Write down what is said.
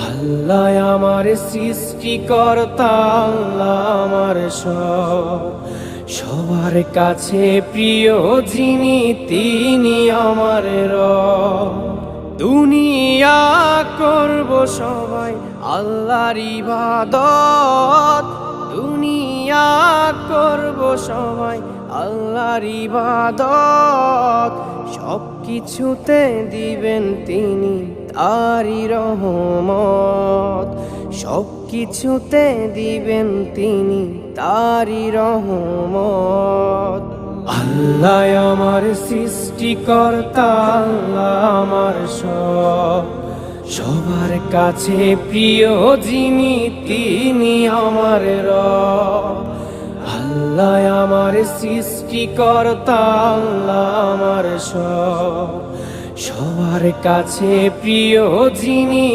আল্লাহ আমার সৃষ্টিকর্তা, আল্লাহ আমার সবার কাছে প্রিয় যিনি, তিনি আমার রব। দুনিয়া করব সবাই আল্লাহর ইবাদত, দুনিয়া করব সবাই আল্লাহর ইবাদত। সব কিছুতে দিবেন তিনি তারই রহমত, সব কিছুতে দিবেন তিনি তারই রহমত। আল্লাহ আমার সৃষ্টিকর্তা, আল্লাহ আমার সবার কাছে প্রিয় যিনি, তিনি আমার রব। আল্লাহ আমার সৃষ্টিকর্তা, আল্লাহ আমার সবার কাছে প্রিয় যিনি।